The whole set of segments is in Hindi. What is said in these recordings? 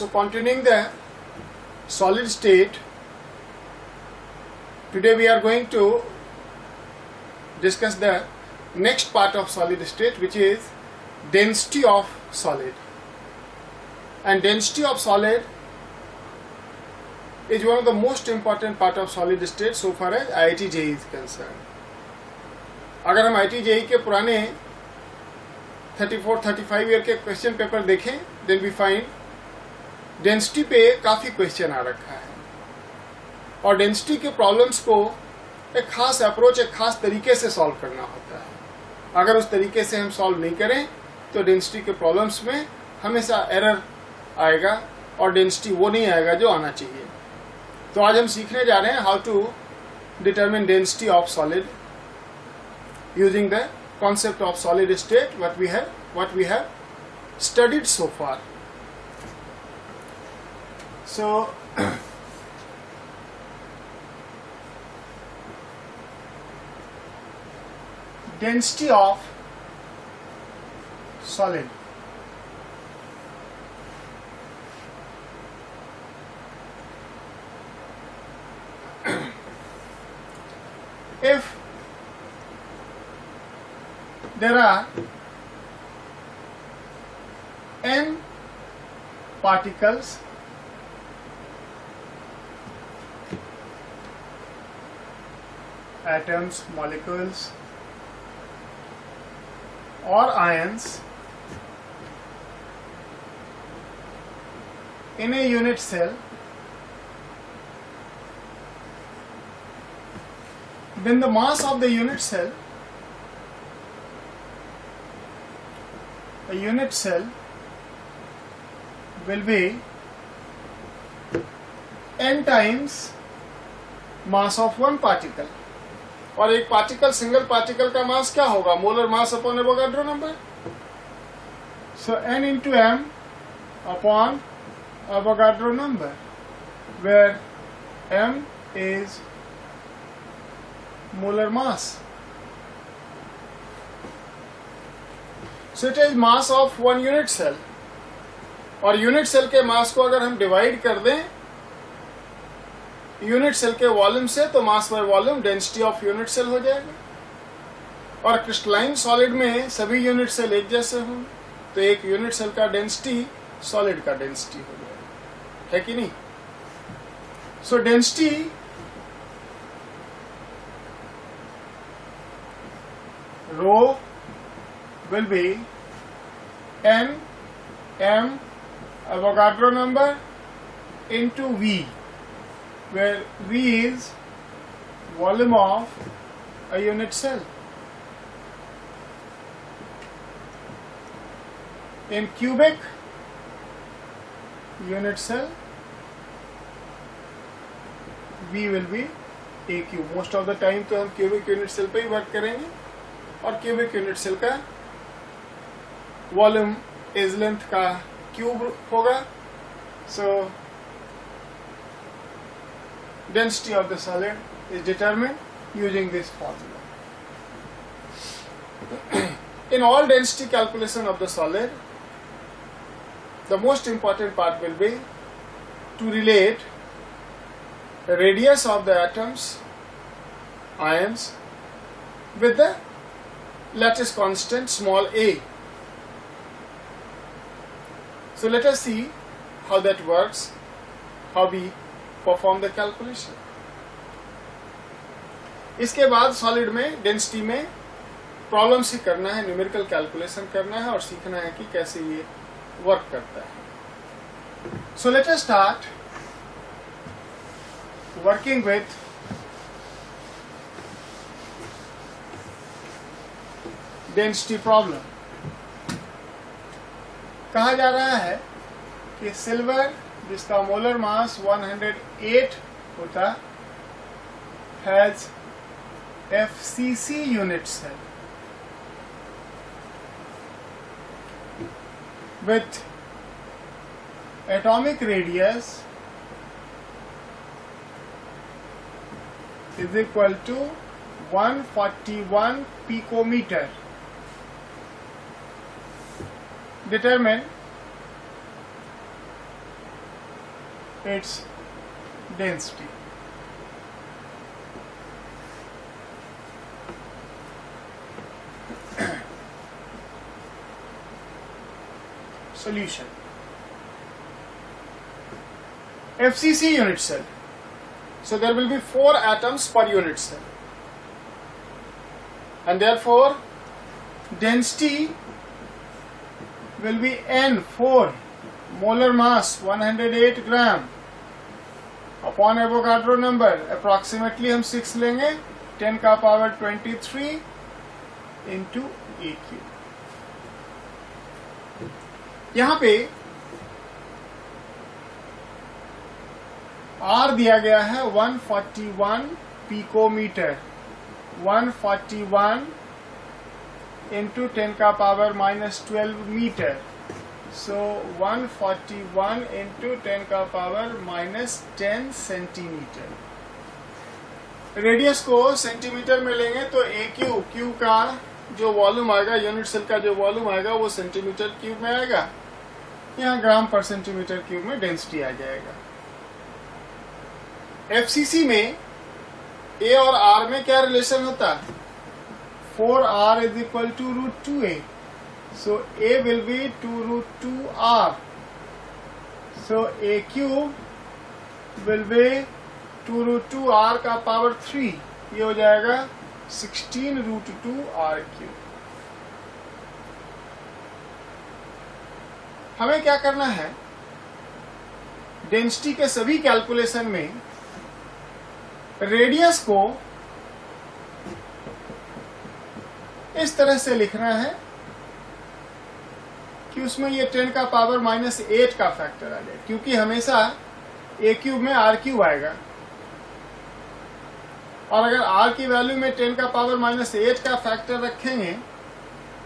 So continuing the solid state, today we are going to discuss the next part of solid state, which is density of solid. And density of solid is one of the most important part of solid state so far as IIT JEE is concerned. अगर हम IIT JEE के पुराने 34-35 ईयर के क्वेश्चन पेपर देखें, then we find डेंसिटी पे काफ़ी क्वेश्चन आ रखा है और डेंसिटी के प्रॉब्लम्स को एक खास अप्रोच, एक खास तरीके से सॉल्व करना होता है. अगर उस तरीके से हम सॉल्व नहीं करें तो डेंसिटी के प्रॉब्लम्स में हमेशा एरर आएगा और डेंसिटी वो नहीं आएगा जो आना चाहिए. तो आज हम सीखने जा रहे हैं how to determine density of solid using the concept of solid state what we have studied so far. So density of solid. If there are n particles atoms, molecules or ions in a unit cell, then the mass of the unit cell, a unit cell will be n times mass of one particle. और एक पार्टिकल, सिंगल पार्टिकल का मास क्या होगा? Molar mass upon Avogadro number. So n into m upon Avogadro number, where m is molar mass. So it is mass of one unit cell. और यूनिट सेल के मास को अगर हम डिवाइड कर दें यूनिट सेल के वॉल्यूम से, तो mass by volume density of unit cell हो जाएगा. और क्रिस्टलाइन सॉलिड में सभी यूनिट सेल एक जैसे हों तो एक यूनिट सेल का डेंसिटी सॉलिड का डेंसिटी हो जाएगा, है कि नहीं? सो density rho will be n m Avogadro number into V, where V is volume of a unit cell. In cubic unit cell, V will be a cube. Most of the time तो हम cubic unit cell पे ही वर्क करेंगे और cubic unit cell का वॉल्यूम इज लेंथ का क्यूब होगा. So density of the solid is determined using this formula. In all density calculation of the solid, the most important part will be to relate radius of the atoms, ions, with the lattice constant small a. So let us see how that works, how we perform the calculation. इसके बाद सॉलिड में डेंसिटी में प्रॉब्लम्स ही करना है, न्यूमेरिकल कैलकुलेशन करना है और सीखना है कि कैसे ये वर्क करता है. So let us start working with density problem. कहा जा रहा है कि सिल्वर, जिसका मोलर मास 108 होता, has FCC unit cell with atomic radius is equal to 141 picometer. Determine its density. Solution. FCC unit cell. So there will be 4 atoms per unit cell. And therefore, density will be N4, molar mass 108 gram upon Avogadro number. Approximately हम 6 लेंगे, 10 का पावर 23 into AQ. यहाँ पे R दिया गया है 141 पिकोमीटर, 141 into 10 का पावर -12 मीटर. So 141 into 10 का पावर -10 सेंटीमीटर. रेडियस को सेंटीमीटर में लेंगे तो AQ, Q का जो वॉल्यूम आएगा, यूनिट सेल का जो वॉल्यूम आएगा वो सेंटीमीटर क्यूब में आएगा. यहाँ ग्राम पर सेंटीमीटर क्यूब में डेंसिटी आ जाएगा. FCC में A और R में क्या रिलेशन होता है? 4R is equal to √2A. So A will be 2√2R. So AQ will be 2√2R का पावर 3. ये हो जाएगा 16√2R3. हमें क्या करना है? डेंसिटी के सभी कैलकुलेशन में रेडियस को इस तरह से लिखना है कि उसमें ये 10 का पावर -8 का फैक्टर आ जाए, क्योंकि हमेशा A क्यूब में R क्यूब आएगा, और अगर R की वैल्यू में 10 का पावर -8 का फैक्टर रखेंगे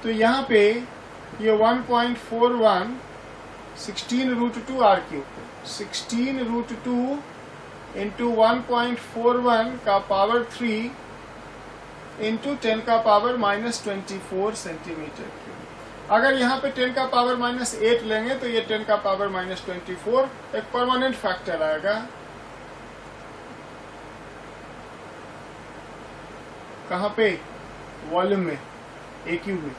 तो यहाँ पे ये 1.41 16√2R3, 16√2 इंटू 1.41 का पावर 3 इंटू 10 का पावर -24 सेंटीमीटर क्यूब. अगर यहाँ पे 10 का पावर -8 लेंगे तो ये 10 का पावर -24 एक परमानेंट फैक्टर आएगा. कहाँ पे? वॉल्यूम में, A क्यूब में.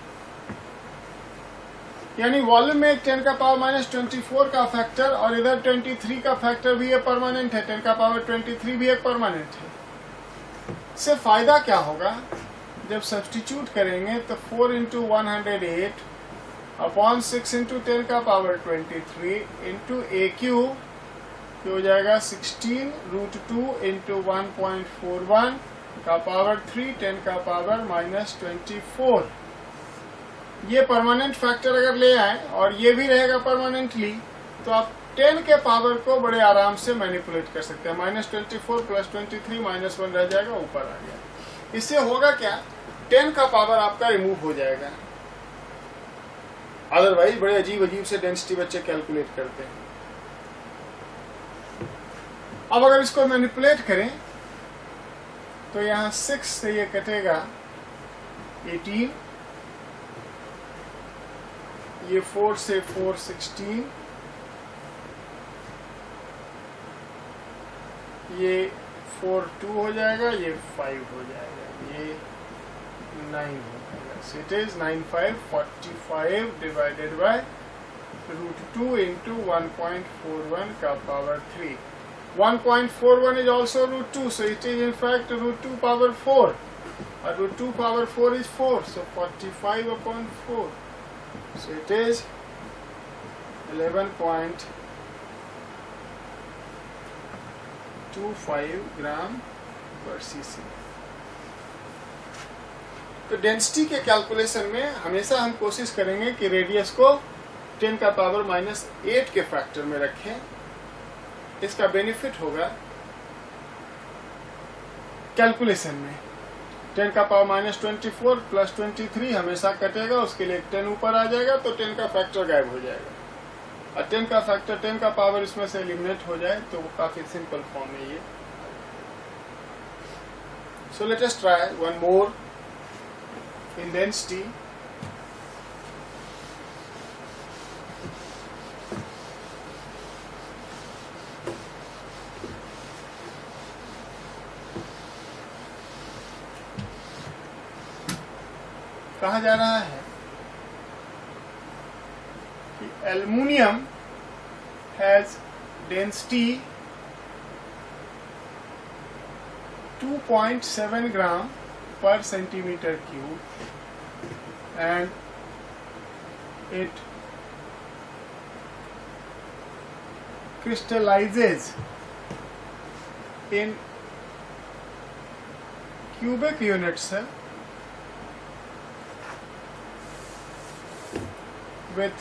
यानी वॉल्यूम में एक 10 का पावर -24 का फैक्टर और इधर 23 का फैक्टर भी ये परमानेंट है, 10 का पावर 23 भी एक परमानेंट है. इससे फायदा क्या होगा? जब सब्स्टिट्यूट करेंगे तो 4 इंटू 108 अपॉन 6 इंटू 10 का पावर 23 इंटू A क्यूब हो जाएगा 16√2 इंटू 1.41 का पावर 3 10 का पावर -24. ये परमानेंट फैक्टर अगर ले आए और ये भी रहेगा परमानेंटली तो आप 10 के पावर को बड़े आराम से मैनिपुलेट कर सकते हैं. -24 + 23 -1 रह जाएगा, ऊपर आ गया. इससे होगा क्या? 10 का पावर आपका रिमूव हो जाएगा. अदरवाइज बड़े अजीब अजीब से डेंसिटी बच्चे कैलकुलेट करते हैं. अब अगर इसको मैनिपुलेट करें तो यहाँ 6 से ये कटेगा 18, ये 4 से 4 16, ये 4 2 हो जाएगा, ये 5 हो जाएगा, ये 9 हो जाएगा. So it is 9545 divided by √2 into 1.41 का power 3. 1.41 is also √2, so it is in fact √2 power 4. √2 power 4 is 4, so 45 upon 4. So it is 11.25 ग्राम पर cc. तो डेंसिटी के कैलकुलेशन में हमेशा हम कोशिश करेंगे कि रेडियस को 10 का पावर -8 के फैक्टर में रखें. इसका बेनिफिट होगा कैलकुलेशन में. 10 का पावर -24 + 23 हमेशा कटेगा, उसके लिए 10 ऊपर आ जाएगा तो 10 का फैक्टर गायब हो जाएगा. और 10 का फैक्टर 10 का पावर इसमें से एलिमिनेट हो जाए तो वो काफी सिंपल फॉर्म में ये. So let us try one more in density. कहा जा रहा है कि एल्युमिनियम हैज डेंसिटी 2.7 ग्राम पर centimetre cube and it crystallizes in cubic units with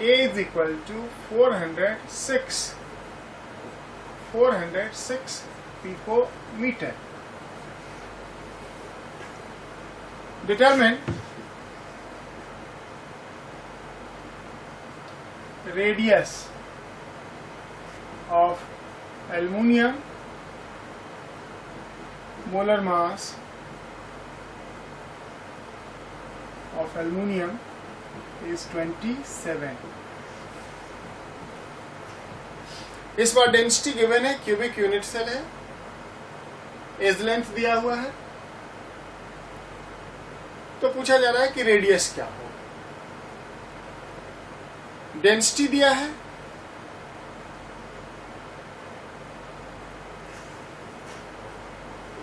A is equal to 406 picometer. Determine radius of aluminium, molar mass of aluminium is 27. इस बार डेंसिटी गिवन है, क्यूबिक यूनिट सेल है, एज लेंथ दिया हुआ है, तो पूछा जा रहा है कि रेडियस क्या हो। डेंसिटी दिया है,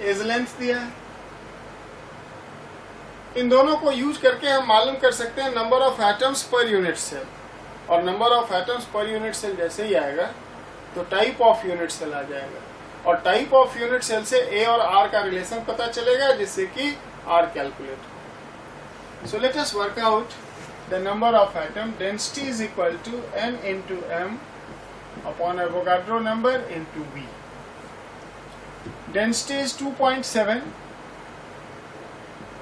एज लेंथ दिया है, इन दोनों को यूज करके हम मालूम कर सकते हैं number of atoms per unit cell, और number of atoms per unit cell जैसे ही आएगा तो टाइप ऑफ यूनिट सेल आ जाएगा, और टाइप ऑफ यूनिट सेल से ए और आर का रिलेशन पता चलेगा, जिससे कि आर कैलकुलेट हो। So let us work out the number of atom. Density is equal to n into m upon Avogadro number into v. Density is 2.7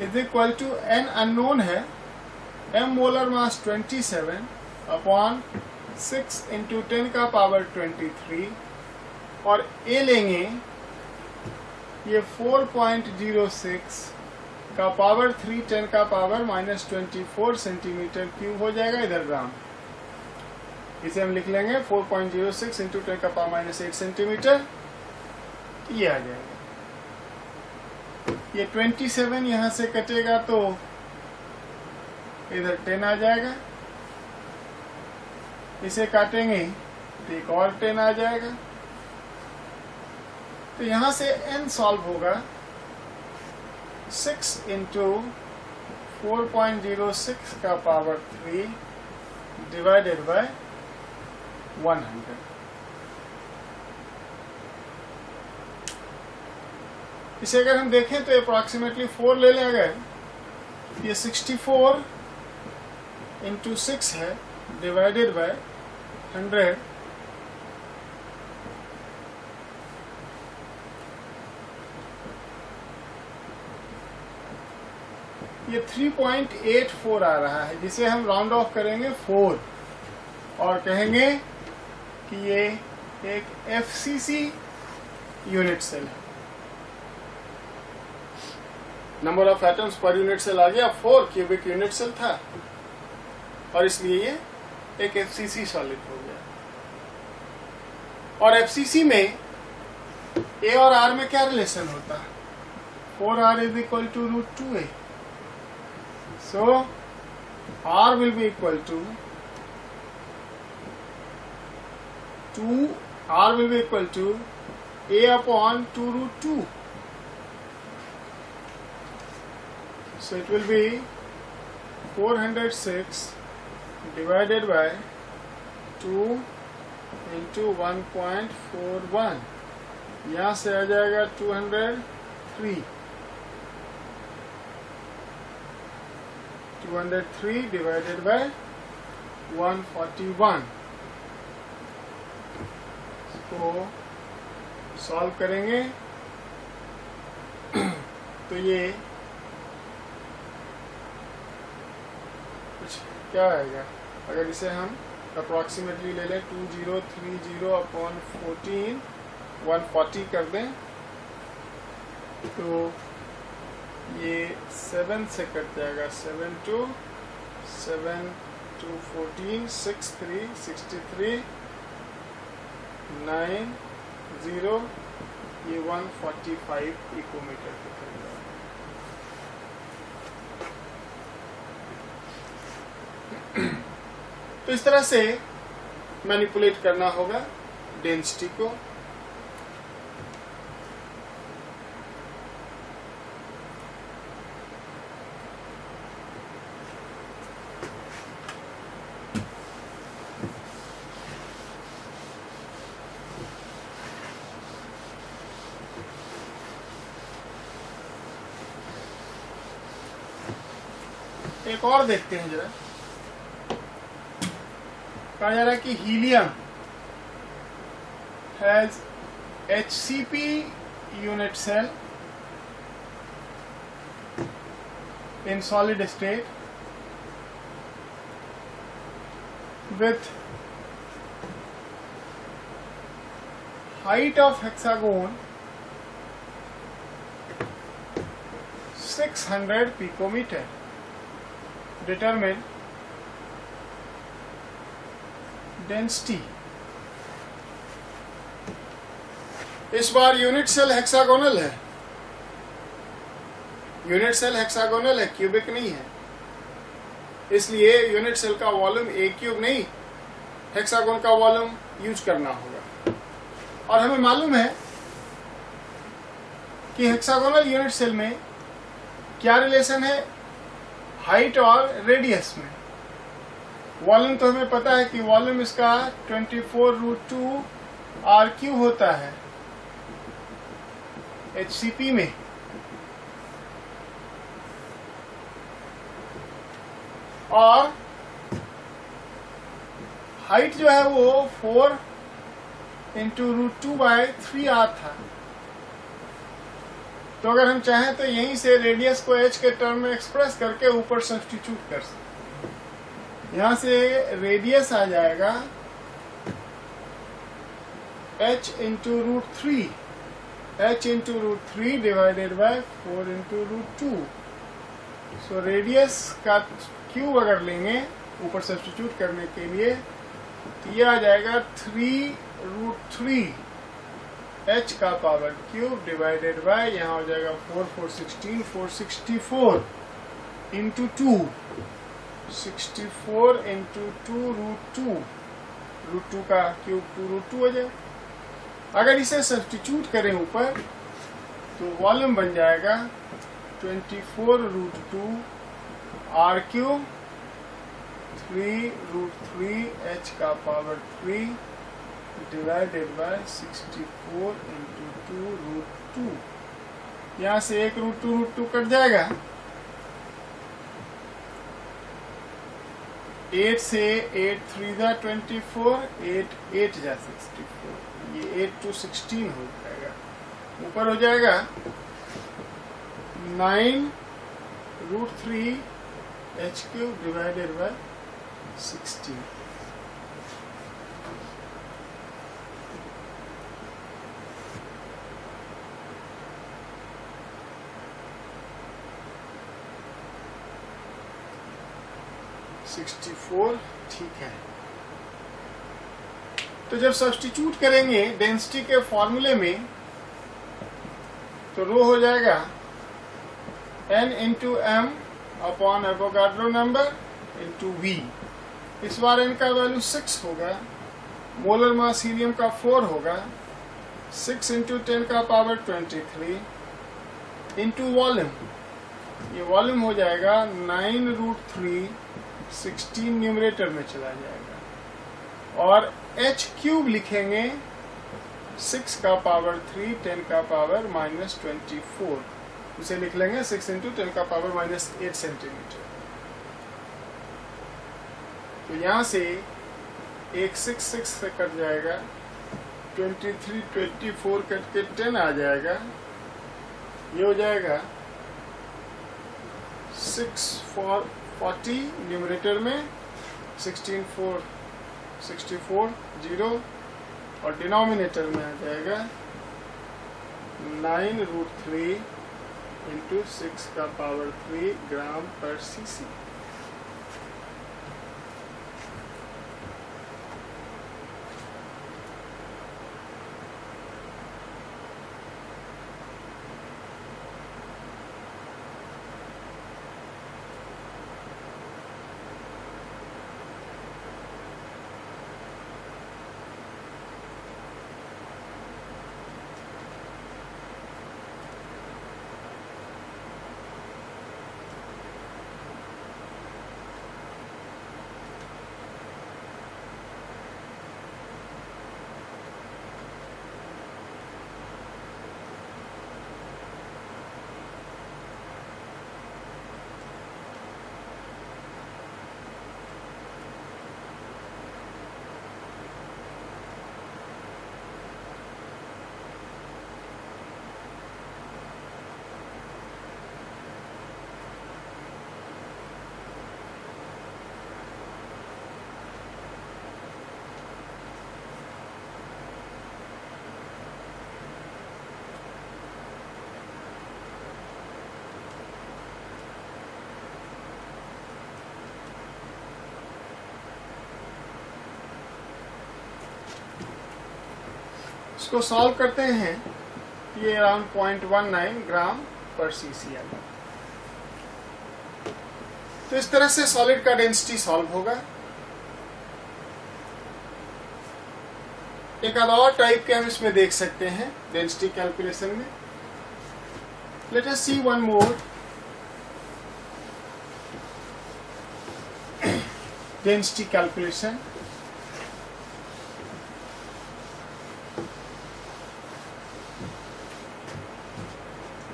is equal to n unknown है, m molar mass 27 upon 6 into 10 का power 23, और a लेंगे ये 4.06 का पावर 3 10 का पावर -24 सेंटीमीटर क्यूब हो जाएगा, इधर ग्राम। इसे हम लिख लेंगे 4.06 इंटू 10 का पावर -8 सेंटीमीटर, ये आ जाएगा। ये 27 यहाँ से कटेगा तो इधर 10 आ जाएगा, इसे काटेंगे तो एक और 10 आ जाएगा, तो यहाँ से n सॉल्व होगा 6 इंटू 4.06 का पावर 3 डिवाइडेड बाय 100। इसे अगर हम देखें तो अप्रोक्सीमेटली 4 ले लें, अगर ये 64 इंटू 6 है डिवाइडेड बाय 100, ये 3.84 आ रहा है, जिसे हम राउंड ऑफ करेंगे 4 और कहेंगे कि ये एक FCC यूनिट सेल है। Number of atoms per unit cell आ गया 4, क्यूबिक यूनिट सेल था, और इसलिए ये एक FCC सॉलिड हो गया। और FCC में A और R में क्या रिलेशन होता है? 4R is equal to √2A. So R will be equal to 2R will be equal to A upon 2√2. So it will be 406 divided by 2 into 1.41, यहाँ से आ जाएगा 203 divided by 141 को सॉल्व करेंगे तो ये कुछ क्या आएगा, अगर इसे हम अप्रॉक्सीमेटली ले लें 2030 अपॉन 14 140 कर दें तो ये 7 से कट जाएगा, 7 to 14 6 3 63 9 0, ये 145 इकोमीटर के करीब। तो इस तरह से मैनिपुलेट करना होगा डेंसिटी को। एक और देखते हैं जरा। कहा जा रहा है कि helium has HCP unit cell in solid state with height of hexagon 600 picometer. Determine density. इस बार यूनिट सेल हेक्सागोनल है। यूनिट सेल हेक्सागोनल है, क्यूबिक नहीं है, इसलिए यूनिट सेल का वॉल्यूम ए क्यूब नहीं, हेक्सागोन का वॉल्यूम यूज करना होगा। और हमें मालूम है कि हेक्सागोनल यूनिट सेल में क्या रिलेशन है हाइट और रेडियस में। वॉल्यूम तो हमें पता है कि वॉल्यूम इसका 24√2 R³ होता है HCP में, और हाइट जो है वो 4 × √2/3R था। तो अगर हम चाहें तो यहीं से रेडियस को h के टर्म में एक्सप्रेस करके ऊपर सब्स्टिट्यूट कर सकते हैं। यहां से रेडियस आ जाएगा h × √3, h × √3 divided by 4 × √2। So radius का क्यूब अगर लेंगे ऊपर सब्स्टिट्यूट करने के लिए तो ये आ जाएगा 3√3 h का पावर क्यूब डिवाइडेड बाय, यहाँ हो जाएगा 4 16 464 इंटू 2, 64 × 2 √2 का क्यूब 2√2 हो जाए। अगर इसे सब्स्टिट्यूट करें ऊपर तो वॉल्यूम बन जाएगा 24√2 R³ 3√3 h का पावर 3 डिवाइडेड बाय 64 × 2√2। यहाँ से एक √2 कट जाएगा, 8 से 8 3 जा 24, 8 जा 64, ये 8 to 16 हो जाएगा। ऊपर हो जाएगा 9√3 h³ डिवाइडेड बाय 16। ठीक है। तो जब सब्स्टिट्यूट करेंगे डेंसिटी के फॉर्मूले में तो रो हो जाएगा n × m upon Avogadro number into v। इस बार n का वैल्यू 6 होगा, मोलर मास हीलियम का 4 होगा, 6 × 10 का पावर 23 इंटू वॉल्यूम। ये वॉल्यूम हो जाएगा 9√3, 16 न्यूमरेटर में चला जाएगा, और h³ लिखेंगे 6 का पावर 3, 10 का पावर -24, इसे लिख लेंगे 6 × 10 का पावर -8 सेंटीमीटर। तो यहाँ से एक 6 से कट जाएगा, 23 24 कट के 10 आ जाएगा, ये हो जाएगा 6 40 न्यूमरेटर में, 16 4 64 0, और डिनोमिनेटर में आ जाएगा 9√3 × 6 का पावर 3 ग्राम पर cc। इसको सॉल्व करते हैं, ये अराउंड 0.19 ग्राम पर CCl। तो इस तरह से सॉलिड का डेंसिटी सॉल्व होगा। एक आध और टाइप के हम इसमें देख सकते हैं डेंसिटी कैलकुलेशन में। लेट अस सी वन मोर डेंसिटी कैलकुलेशन।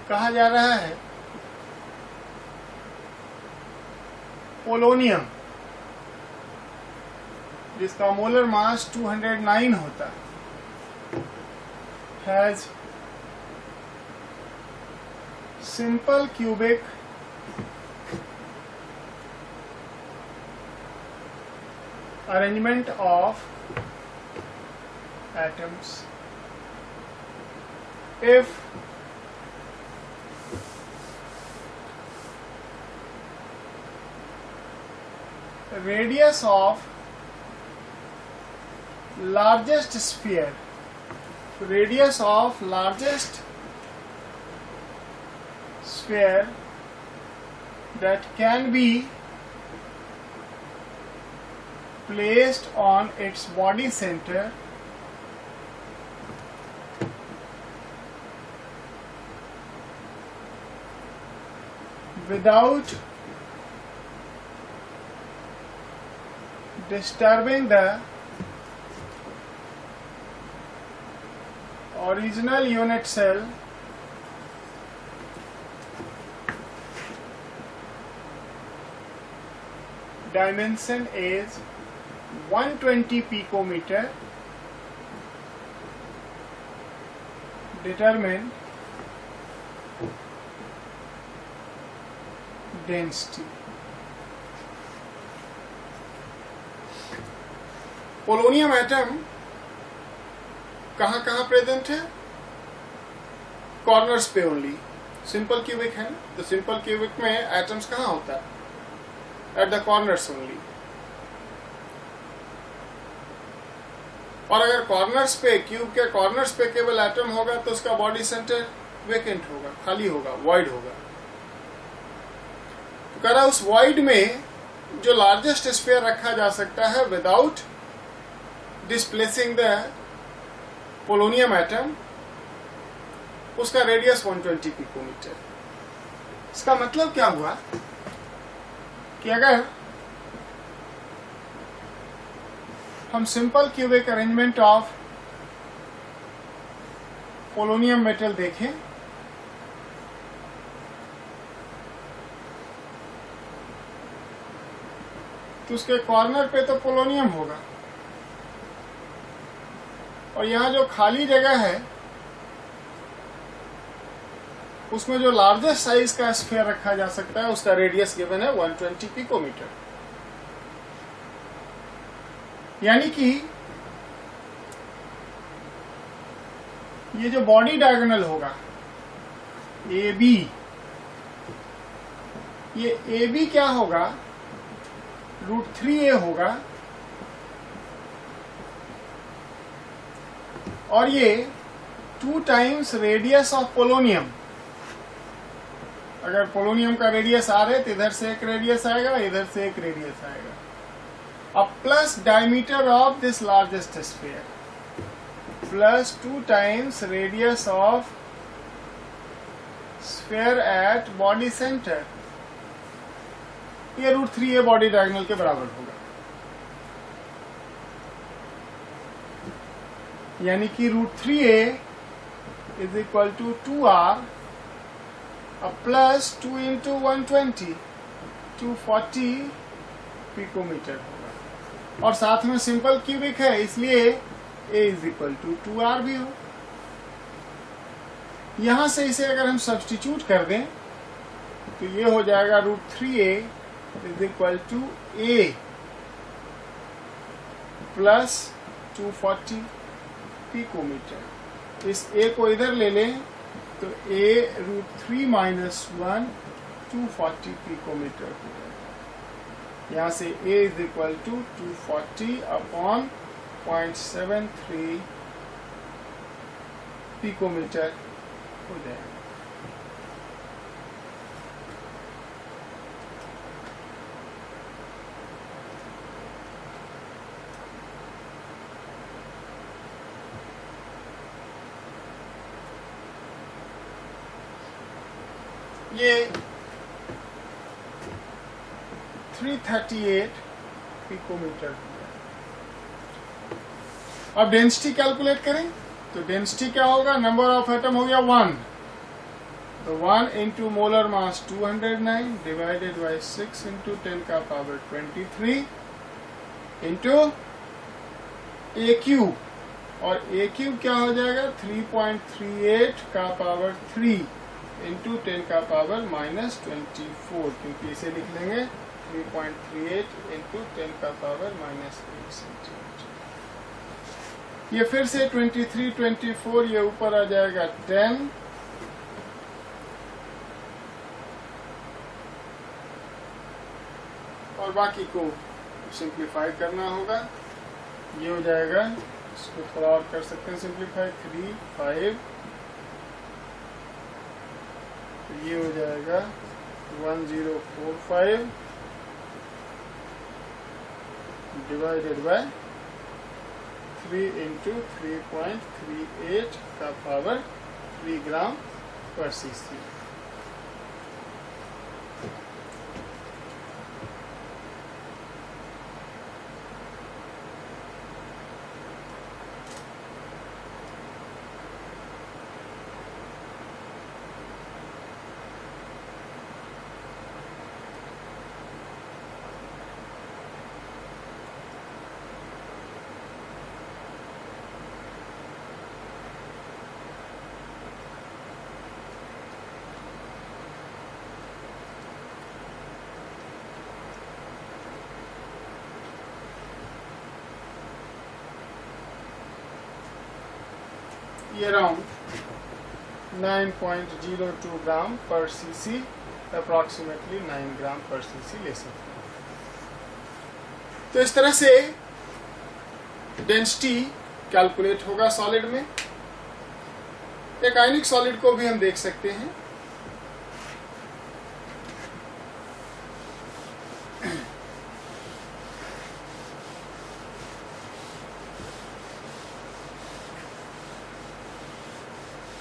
कहा जा रहा है पोलोनियम, जिसका मोलर मास 209 होता है, has simple cubic arrangement of atoms if radius of largest sphere that can be placed on its body center without disturbing the original unit cell dimension is 120 picometer. Determine density. Polonium atom कहाँ प्रेजेंट है? कॉर्नर्स पे ओनली। सिंपल क्यूबिक है, तो सिंपल क्यूबिक में एटम्स कहाँ होता है? At the corners only. और अगर कॉर्नर्स पे, क्यूब के कॉर्नर्स पे केवल एटम होगा तो उसका बॉडी सेंटर वेकेंट होगा, खाली होगा, वॉइड होगा। तो कह रहा उस वॉइड में जो लार्जेस्ट स्फीयर रखा जा सकता है without displacing the polonium atom, उसका रेडियस 120 पिकोमीटर। इसका मतलब क्या हुआ कि अगर हम simple cubic arrangement of polonium metal देखें तो उसके कॉर्नर पे तो पोलोनियम होगा और यहाँ जो खाली जगह है उसमें जो लार्जेस्ट साइज का स्फीयर रखा जा सकता है उसका रेडियस गिवन है 120 पिकोमीटर। यानी कि ये जो बॉडी डायगोनल होगा AB, ये AB क्या होगा? √3a होगा और ये 2 टाइम्स रेडियस ऑफ पोलोनियम। अगर पोलोनियम का रेडियस R है तो इधर से एक रेडियस आएगा, इधर से एक रेडियस आएगा। अब plus diameter of this largest sphere plus 2 times radius of sphere at body centre, ये √3a बॉडी डायगोनल के बराबर होगा। यानी कि √3a is equal to 2r plus 2 into 120 240 picometre होगा। और साथ में सिंपल क्यूबिक है इसलिए a is equal to 2r भी हो। यहां से इसे अगर हम सब्स्टिट्यूट कर दें तो ये हो जाएगा √3a is equal to a plus 240 picometre. इस a को इधर ले लें तो a √3 माइनस 1 240 पिकोमीटर हो जाएगा। यहाँ से a is equal to 240 upon 0.73 picometre हो जाएगा। ये 338 पिकोमीटर। अब डेंसिटी कैलकुलेट करें तो डेंसिटी क्या होगा, नंबर ऑफ एटम हो गया 1, तो 1 into molar mass 209 divided by 6 into 10 का पावर 23 इंटू ए क्यू, और ए क्यू क्या हो जाएगा 3.38 का पावर 3 इंटू 10 का पावर -24, क्योंकि इसे लिख लेंगे 3.38 इंटू 10 का पावर -8 सेंटीमीटर। ये फिर से 23, 24, ये ऊपर आ जाएगा 10, और बाकी को सिंप्लीफाई करना होगा। ये हो जाएगा, इसको थोड़ा और कर सकते हैं सिंप्लीफाई, 3, 5, तो ये हो जाएगा 1045 डिवाइडेड बाय 3 इंटू 3.38 का पावर 3 ग्राम पर सीसी। ये अराउंड 9.02 ग्राम पर सीसी, अप्रॉक्सीमेटली 9 ग्राम पर सीसी ले सकते हैं। तो इस तरह से डेंसिटी कैलकुलेट होगा सॉलिड में। एक आयनिक सॉलिड को भी हम देख सकते हैं।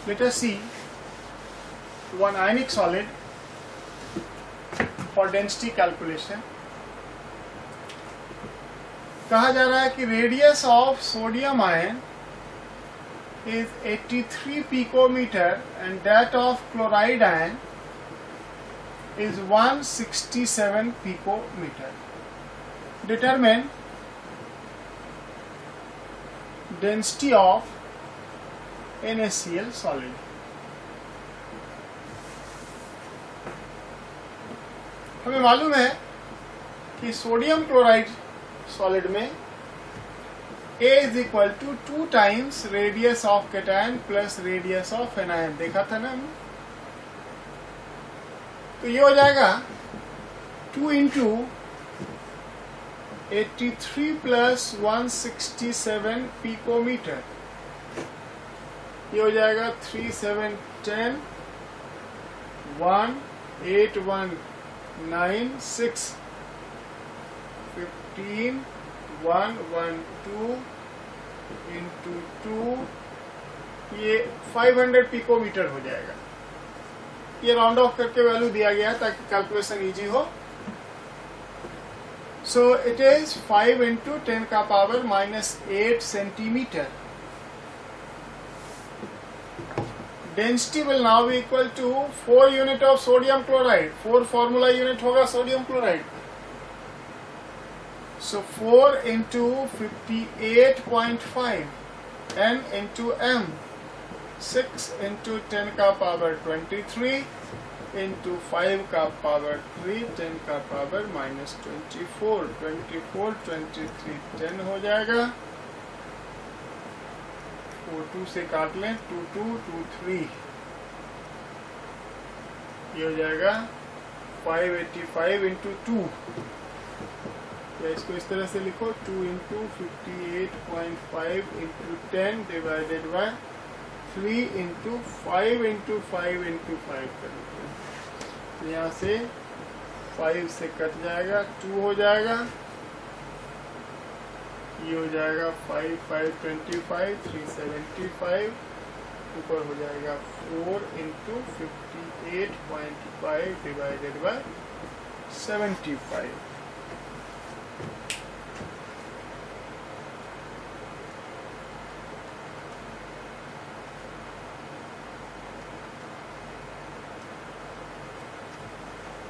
Let us see one ionic solid for density calculation. कहा जा रहा है कि radius of sodium ion is 83 picometer and that of chloride ion is 167 picometer. Determine density of NaCl solid. हमें मालूम है कि सोडियम क्लोराइड सॉलिड में A is equal to 2 times radius of cation plus radius of anion, देखा था ना हमने। तो ये हो जाएगा 2 into 83 plus 167 picometer, ये हो जाएगा 3, 7, 10, 1, 8, 1, 9, 6, 15, 1, 1, 2 into 2, ये 500 पिकोमीटर हो जाएगा। ये राउंड ऑफ करके वैल्यू दिया गया ताकि कैलकुलेशन इजी हो। सो इट इज 5 into 10 का power -8 centimetre. Density will now be equal to 4 unit of sodium chloride. 4 formula unit होगा sodium chloride. So 4 into 58.5 N into M, 6 into 10 का पावर 23 into 5 का पावर 3, 10 का पावर -24, 24, 23, 10 हो जाएगा। 4 2 से काट लें, 2 2 2 3, ये हो जाएगा 585 into 2, या इसको इस तरह से लिखो 2 into 58.5 into 10 divided by 3 into 5 into 5 into 5 कर देते हैं। यहाँ से 5 से कट जाएगा, 2 हो जाएगा, ये हो जाएगा 5 5 25 375, ऊपर हो जाएगा 4 इंटू 58.5 डिवाइडेड बाय 75।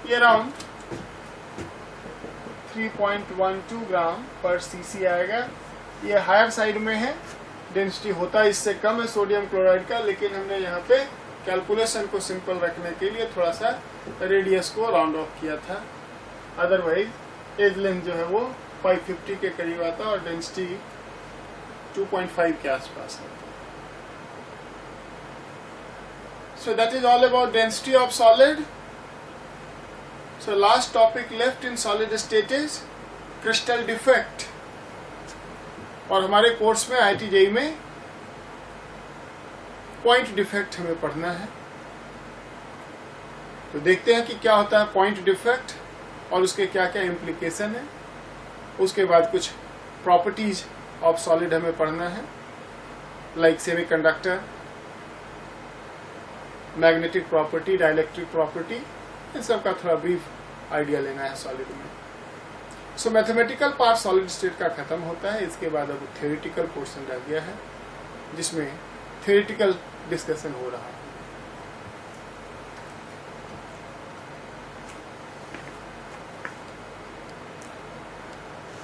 ये अराउंड 3.12 ग्राम पर सीसी आएगा। ये हायर साइड में है, डेंसिटी होता है इससे कम है सोडियम क्लोराइड का, लेकिन हमने यहाँ पे कैलकुलेशन को सिंपल रखने के लिए थोड़ा सा रेडियस को राउंड ऑफ किया था। अदरवाइज एज लेंथ जो है वो 550 के करीब आता और डेंसिटी 2.5 के आसपास है। So that is all about density of solid. So last topic left in solid state is crystal defect, और हमारे कोर्स में IIT JEE में पॉइंट डिफेक्ट हमें पढ़ना है। तो देखते हैं कि क्या होता है पॉइंट डिफेक्ट और उसके क्या क्या इम्प्लीकेशन है। उसके बाद कुछ प्रॉपर्टीज ऑफ सॉलिड हमें पढ़ना है, like semiconductor, magnetic property, dielectric property, इन सब का थोड़ा ब्रीफ आइडिया लेना है सॉलिड में। So mathematical part solid state का खत्म होता है। इसके बाद अब थ्योरेटिकल पोर्शन रह गया है, जिसमें थ्योरेटिकल डिस्कशन हो रहा है।